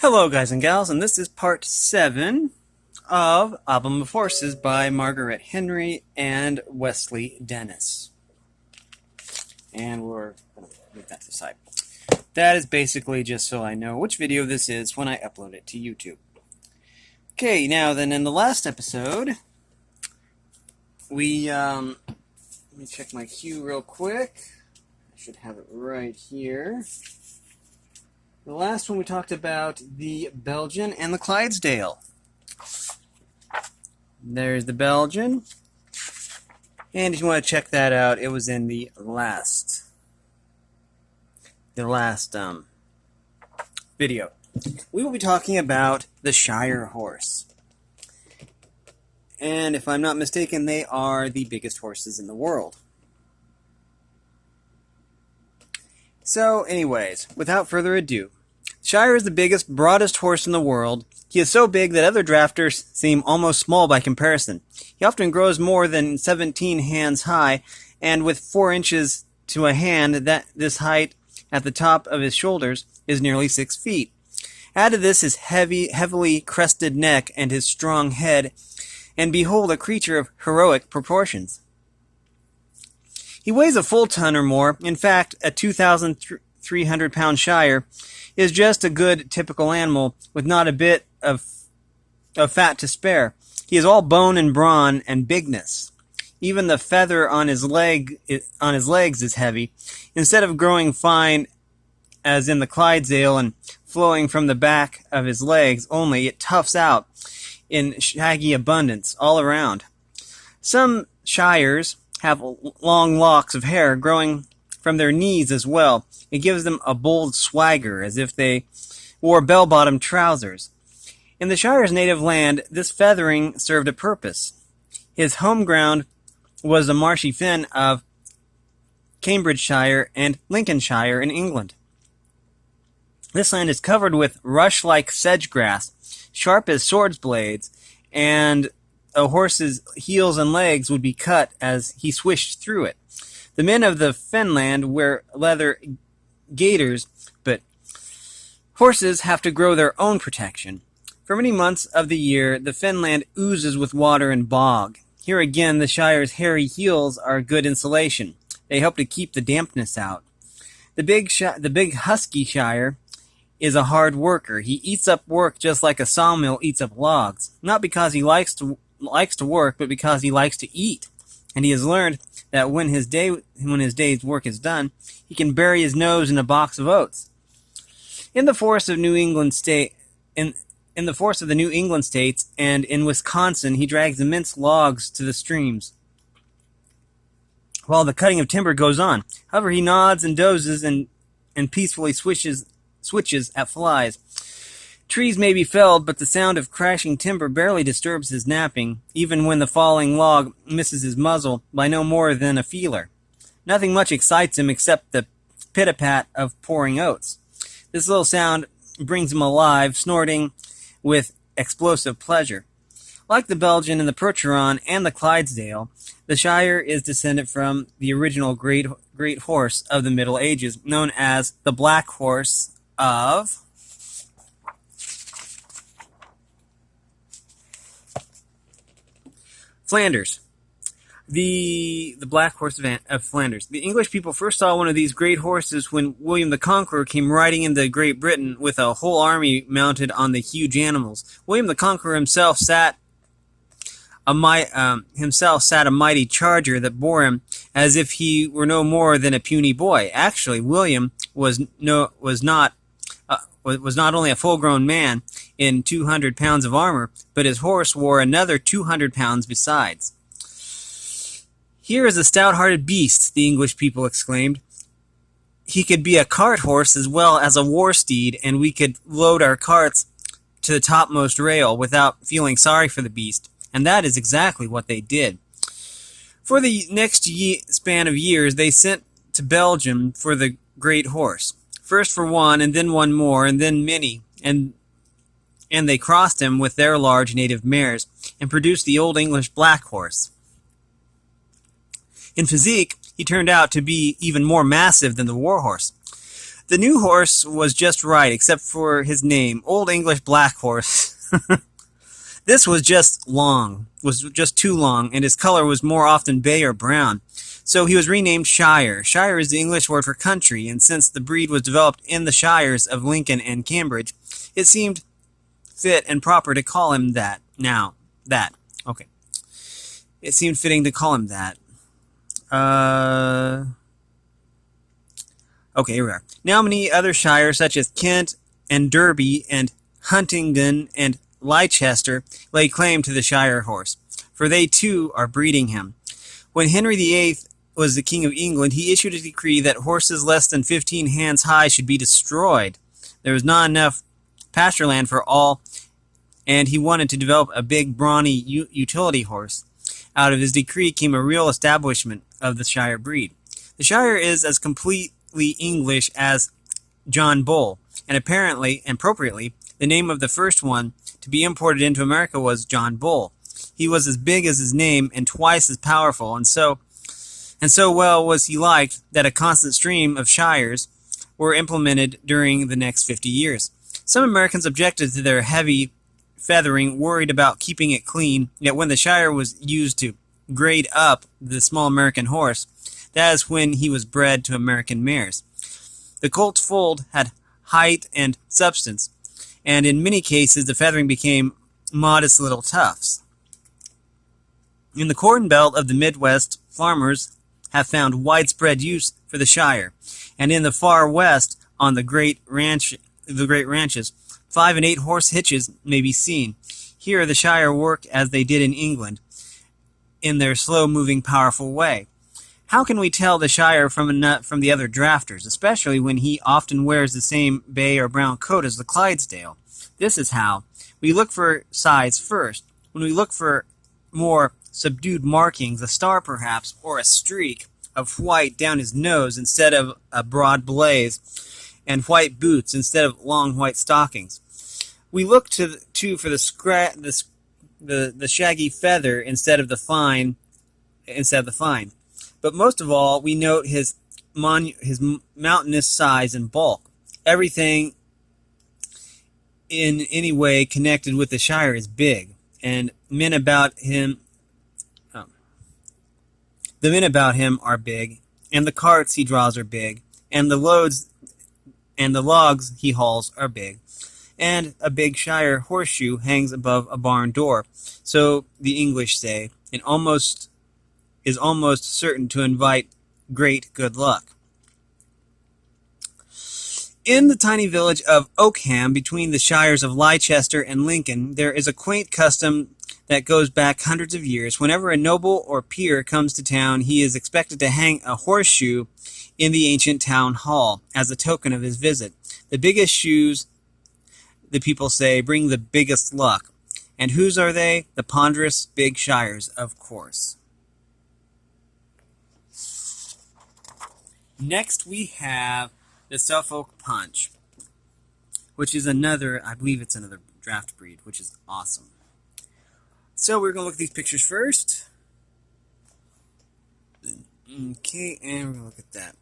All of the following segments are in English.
Hello guys and gals, and this is part 7 of Album of Horses by Marguerite Henry and Wesley Dennis. And we're going to leave that to the side. That is basically just so I know which video this is when I upload it to YouTube. Okay, now then in the last episode, let me check my cue real quick. I should have it right here. The last one we talked about the Belgian and the Clydesdale. There's the Belgian. And if you want to check that out, it was in the last video. We will be talking about the Shire horse. And if I'm not mistaken, they are the biggest horses in the world. So, anyways, without further ado, Shire is the biggest, broadest horse in the world. He is so big that other drafters seem almost small by comparison. He often grows more than 17 hands high, and with 4 inches to a hand, this height at the top of his shoulders is nearly 6 feet. Add to this his heavily crested neck and his strong head, and behold a creature of heroic proportions. He weighs a full ton or more. In fact, a 2,300-pound Shire is just a good typical animal with not a bit of fat to spare. He is all bone and brawn and bigness. Even the feather on his legs is heavy. Instead of growing fine as in the Clydesdale and flowing from the back of his legs only, it tufts out in shaggy abundance all around. Some Shires have long locks of hair growing from their knees as well. It gives them a bold swagger, as if they wore bell-bottom trousers. In the Shire's native land, this feathering served a purpose. His home ground was the marshy fen of Cambridgeshire and Lincolnshire in England. This land is covered with rush-like sedge grass, sharp as sword's blades, and a horse's heels and legs would be cut as he swished through it. The men of the fenland wear leather gaiters, but horses have to grow their own protection. For many months of the year, the fenland oozes with water and bog. Here again, the Shire's hairy heels are good insulation. They help to keep the dampness out. The big husky Shire is a hard worker. He eats up work just like a sawmill eats up logs, not because he likes to work, but because he likes to eat. And he has learned that when his day's work is done, he can bury his nose in a box of oats. In the forests of the New England states and in Wisconsin, he drags immense logs to the streams while the cutting of timber goes on. However, he nods and dozes and peacefully switches at flies. Trees may be felled, but the sound of crashing timber barely disturbs his napping, even when the falling log misses his muzzle by no more than a feeler. Nothing much excites him except the pit-a-pat of pouring oats. This little sound brings him alive, snorting with explosive pleasure. Like the Belgian and the Percheron and the Clydesdale, the Shire is descended from the original great horse of the Middle Ages, known as the Black Horse of Flanders. The Black Horse of Flanders. The English people first saw one of these great horses when William the Conqueror came riding into Great Britain with a whole army mounted on the huge animals. William the Conqueror himself sat a mighty charger that bore him as if he were no more than a puny boy. Actually, William was not only a full-grown man in 200 pounds of armor, but his horse wore another 200 pounds besides. "Here is a stout-hearted beast," the English people exclaimed. "He could be a cart horse as well as a war steed, and we could load our carts to the topmost rail without feeling sorry for the beast." And that is exactly what they did. For the next span of years, they sent to Belgium for the great horse. First for one, and then one more, and then many, and they crossed him with their large native mares, and produced the Old English Black Horse. In physique, he turned out to be even more massive than the war horse. The new horse was just right, except for his name, Old English Black Horse. This was just too long, and his color was more often bay or brown. So he was renamed Shire. Shire is the English word for country, and since the breed was developed in the shires of Lincoln and Cambridge, it seemed fit and proper to call him that. Okay. It seemed fitting to call him that. Okay, here we are. Now many other shires, such as Kent and Derby and Huntingdon and Leicester, lay claim to the Shire horse, for they too are breeding him. When Henry VIII was the King of England, he issued a decree that horses less than 15 hands high should be destroyed. There was not enough pasture land for all, and he wanted to develop a big, brawny utility horse. Out of his decree came a real establishment of the Shire breed. The Shire is as completely English as John Bull, and apparently, and appropriately, the name of the first one to be imported into America was John Bull. He was as big as his name and twice as powerful, and so well was he liked that a constant stream of shires were implemented during the next 50 years. Some Americans objected to their heavy feathering, worried about keeping it clean, yet when the Shire was used to grade up the small American horse, that is when he was bred to American mares. The colt's foal had height and substance, and in many cases the feathering became modest little tufts. In the corn belt of the Midwest, farmers have found widespread use for the Shire, and in the far west, on the great ranches, 5 and 8 horse hitches may be seen. Here the Shire work as they did in England, in their slow-moving, powerful way. How can we tell the Shire from the other drafters, especially when he often wears the same bay or brown coat as the Clydesdale? This is how. We look for size first. When we look for more subdued markings, a star perhaps, or a streak of white down his nose instead of a broad blaze, and white boots instead of long white stockings. We look for the shaggy feather instead of the fine. But most of all, we note his mountainous size and bulk. Everything in any way connected with the Shire is big, and the men about him are big, and the carts he draws are big, and the logs he hauls are big, and a big Shire horseshoe hangs above a barn door, so the English say, and is almost certain to invite great good luck. In the tiny village of Oakham, between the shires of Leicester and Lincoln, there is a quaint custom that goes back hundreds of years. Whenever a noble or peer comes to town, he is expected to hang a horseshoe in the ancient town hall as a token of his visit. The biggest shoes, the people say, bring the biggest luck. And whose are they? The ponderous big shires, of course. Next we have the Suffolk Punch, which is I believe it's another draft breed, which is awesome. So we're going to look at these pictures first. Okay, and we're going to look at that.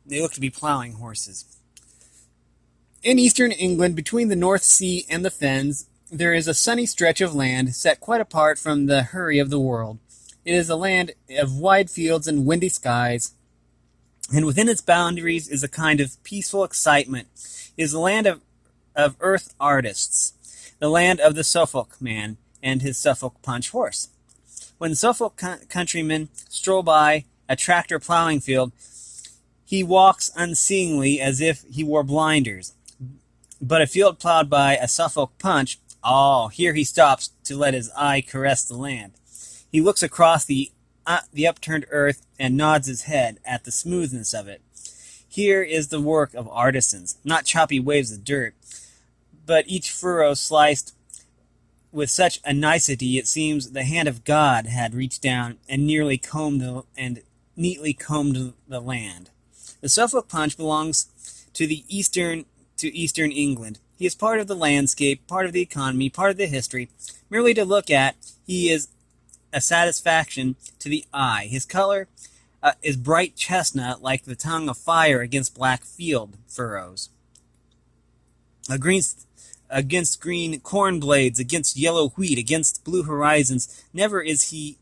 They look to be plowing horses. In eastern England, between the North Sea and the Fens, there is a sunny stretch of land set quite apart from the hurry of the world. It is a land of wide fields and windy skies, and within its boundaries is a kind of peaceful excitement. It is the land of earth artists, the land of the Suffolk man and his Suffolk Punch horse. When Suffolk countrymen stroll by a tractor plowing field, he walks unseeingly as if he wore blinders. But a field plowed by a Suffolk Punch, here he stops to let his eye caress the land. He looks across the upturned earth and nods his head at the smoothness of it. Here is the work of artisans, not choppy waves of dirt, but each furrow sliced with such a nicety it seems the hand of God had reached down and neatly combed the land. The Suffolk Punch belongs to Eastern England. He is part of the landscape, part of the economy, part of the history. Merely to look at, he is a satisfaction to the eye. His color, is bright chestnut like the tongue of fire against black field furrows. Against green corn blades, against yellow wheat, against blue horizons, never is he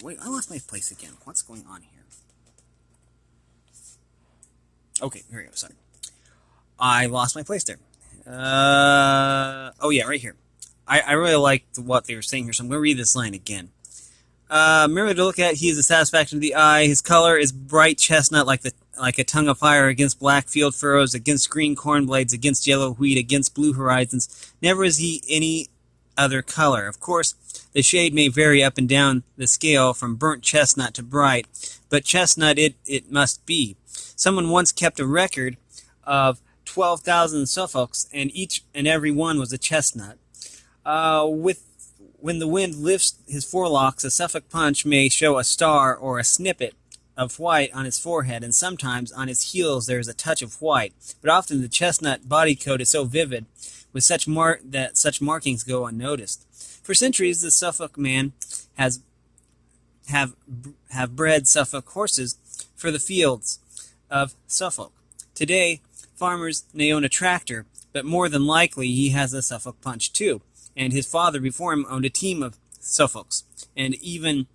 wait, I lost my place again. What's going on here? Okay, here we go, sorry. I lost my place there. Oh yeah, right here. I really liked what they were saying here, so I'm going to read this line again. Merely to look at, he is a satisfaction to the eye. His color is bright chestnut like a tongue of fire against black field furrows, against green corn blades, against yellow wheat, against blue horizons. Never is he any other color. Of course, the shade may vary up and down the scale from burnt chestnut to bright, but chestnut it must be. Someone once kept a record of 12,000 Suffolks, and each and every one was a chestnut. When the wind lifts his forelocks, a Suffolk Punch may show a star or a snippet of white on his forehead, and sometimes on his heels there is a touch of white, but often the chestnut body coat is so vivid with that such markings go unnoticed. For centuries, the Suffolk man have bred Suffolk horses for the fields of Suffolk. Today, farmers may own a tractor, but more than likely he has a Suffolk Punch too, and his father before him owned a team of Suffolks, and even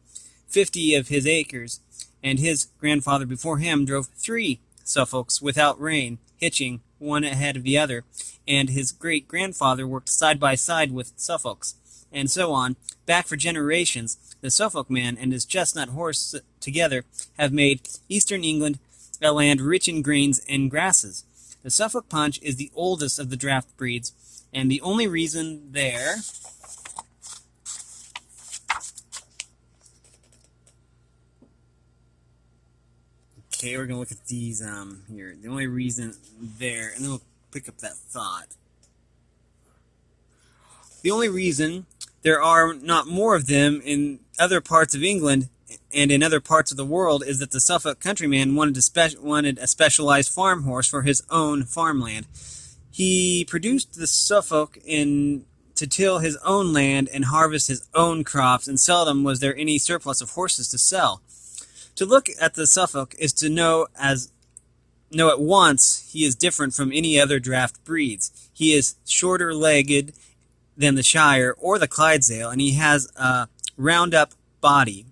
50 of his acres, and his grandfather before him drove 3 Suffolks without rein, hitching one ahead of the other, and his great-grandfather worked side by side with Suffolks, and so on. Back for generations, the Suffolk man and his chestnut horse together have made eastern England a land rich in grains and grasses. The Suffolk Punch is the oldest of the draft breeds, and the only reason there okay, we're going to look at these here. The only reason there, and then we'll pick up that thought. The only reason there are not more of them in other parts of England and in other parts of the world is that the Suffolk countryman wanted a specialized farm horse for his own farmland. He produced the Suffolk to till his own land and harvest his own crops, and seldom was there any surplus of horses to sell. To look at the Suffolk is to know at once he is different from any other draft breeds. He is shorter-legged than the Shire or the Clydesdale, and he has a round-up body,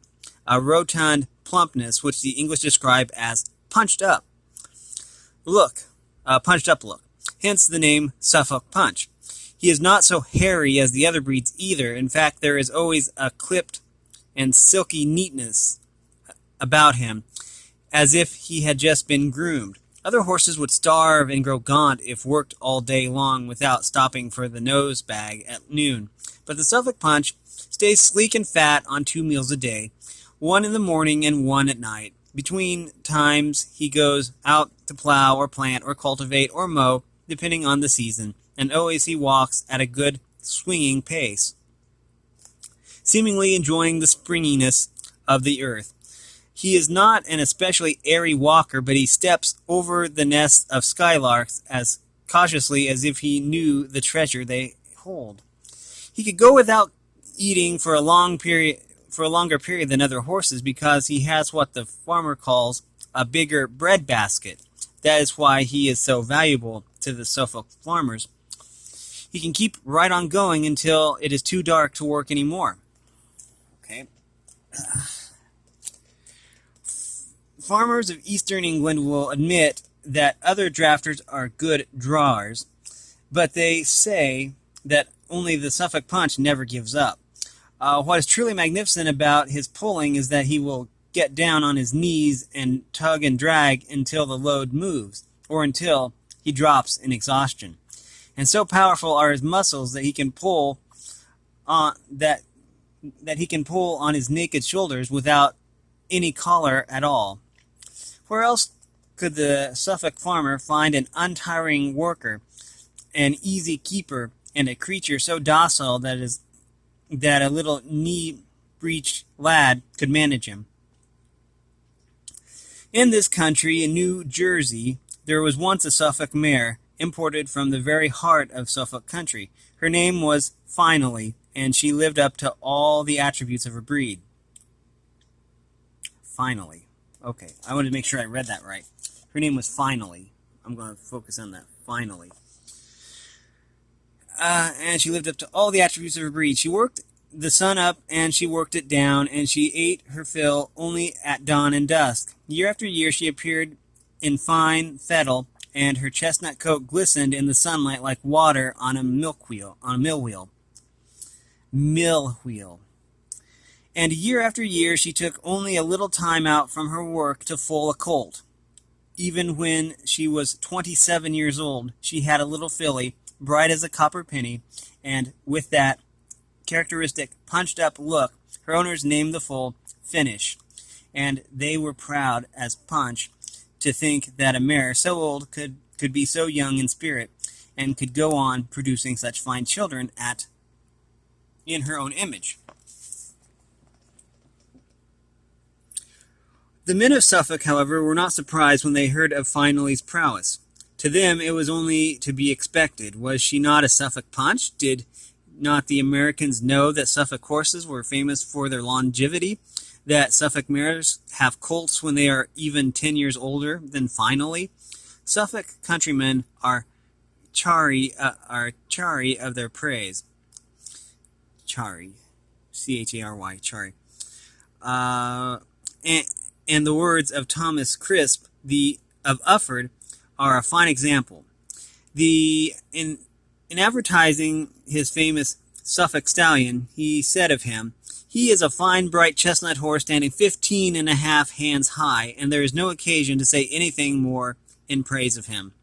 a rotund plumpness, which the English describe as punched up look. Hence the name Suffolk Punch. He is not so hairy as the other breeds either. In fact, there is always a clipped and silky neatness about him, as if he had just been groomed. Other horses would starve and grow gaunt if worked all day long without stopping for the nose bag at noon. But the Suffolk Punch stays sleek and fat on 2 meals a day, one in the morning and one at night. Between times he goes out to plow or plant or cultivate or mow, depending on the season, and always he walks at a good swinging pace, seemingly enjoying the springiness of the earth. He is not an especially airy walker, but he steps over the nests of skylarks as cautiously as if he knew the treasure they hold. He could go without eating for a longer period than other horses, because he has what the farmer calls a bigger bread basket. That is why he is so valuable to the Suffolk farmers. He can keep right on going until it is too dark to work anymore. Okay. Farmers of eastern England will admit that other drafters are good drawers, but they say that only the Suffolk Punch never gives up. What is truly magnificent about his pulling is that he will get down on his knees and tug and drag until the load moves, or until he drops in exhaustion. And so powerful are his muscles that he can pull on his naked shoulders without any collar at all. Where else could the Suffolk farmer find an untiring worker, an easy keeper, and a creature so docile that a little knee-breeched lad could manage him? In this country, in New Jersey, there was once a Suffolk mare, imported from the very heart of Suffolk country. Her name was Finally, and she lived up to all the attributes of her breed. Finally. Okay, I wanted to make sure I read that right. Her name was Finally. I'm going to focus on that. Finally. And she lived up to all the attributes of her breed. She worked the sun up, and she worked it down, and she ate her fill only at dawn and dusk. Year after year she appeared in fine fettle, and her chestnut coat glistened in the sunlight like water on a mill wheel. And year after year she took only a little time out from her work to foal a colt. Even when she was 27 years old, she had a little filly, bright as a copper penny, and with that characteristic punched-up look, her owners named the foal Finish, and they were proud as Punch to think that a mare so old could be so young in spirit, and could go on producing such fine children in her own image. The men of Suffolk, however, were not surprised when they heard of Finally's prowess. To them it was only to be expected. Was she not a Suffolk Punch? Did not the Americans know that Suffolk horses were famous for their longevity, that Suffolk mares have colts when they are even 10 years older than Finally? Suffolk countrymen are chary of their praise. Chary. C-H-A-R-Y, chary. And the words of Thomas Crisp, of Ufford, are a fine example. In advertising his famous Suffolk stallion, he said of him, "He is a fine bright chestnut horse standing 15½ hands high, and there is no occasion to say anything more in praise of him.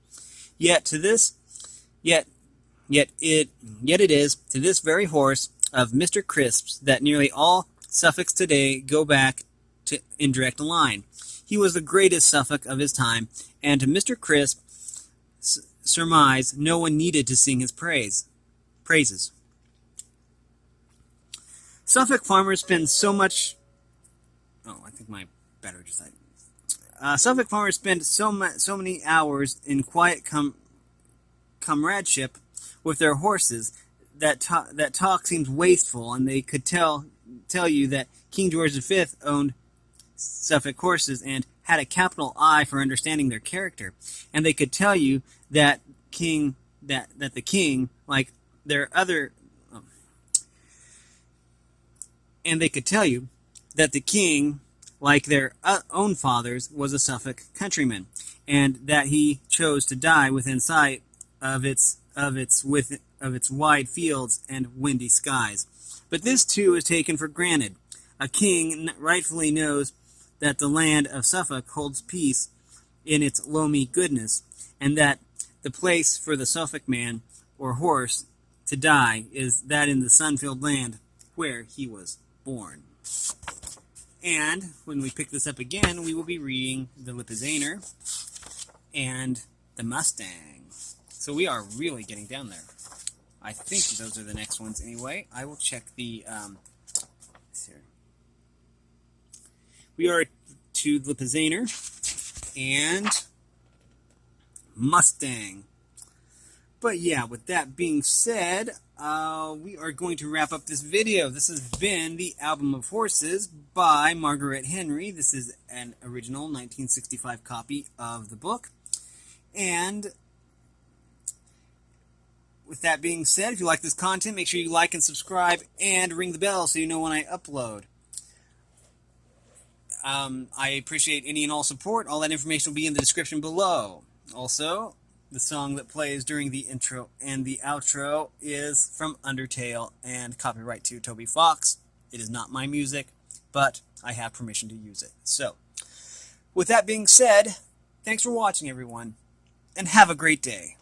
Yet it is to this very horse of Mr. Crisp's that nearly all Suffolks today go back to in direct line. He was the greatest Suffolk of his time, and to Mr. Crisp surmise no one needed to sing his praises. Suffolk farmers spend so much. Oh, I think my battery just died. Suffolk farmers spend so many hours in quiet comradeship with their horses that talk seems wasteful, and they could tell you that King George V owned Suffolk horses and had a capital eye for understanding their character, and they could tell you that the king, like their other, and they could tell you that the king, like their own fathers, was a Suffolk countryman, and that he chose to die within sight of its wide fields and windy skies. But this too is taken for granted. A king rightfully knows that the land of Suffolk holds peace in its loamy goodness, and that the place for the Suffolk man or horse to die is that in the sun-filled land where he was born. And when we pick this up again, we will be reading the Lipizzaner and the Mustang. So we are really getting down there. I think those are the next ones anyway. I will check the... here. We are to the Lipizzaner and Mustang. But yeah, with that being said, we are going to wrap up this video. This has been the Album of Horses by Marguerite Henry. This is an original 1965 copy of the book. And with that being said, if you like this content, make sure you like and subscribe and ring the bell so you know when I upload. I appreciate any and all support. All that information will be in the description below. Also, the song that plays during the intro and the outro is from Undertale and copyright to Toby Fox. It is not my music, but I have permission to use it. So, with that being said, thanks for watching, everyone, and have a great day.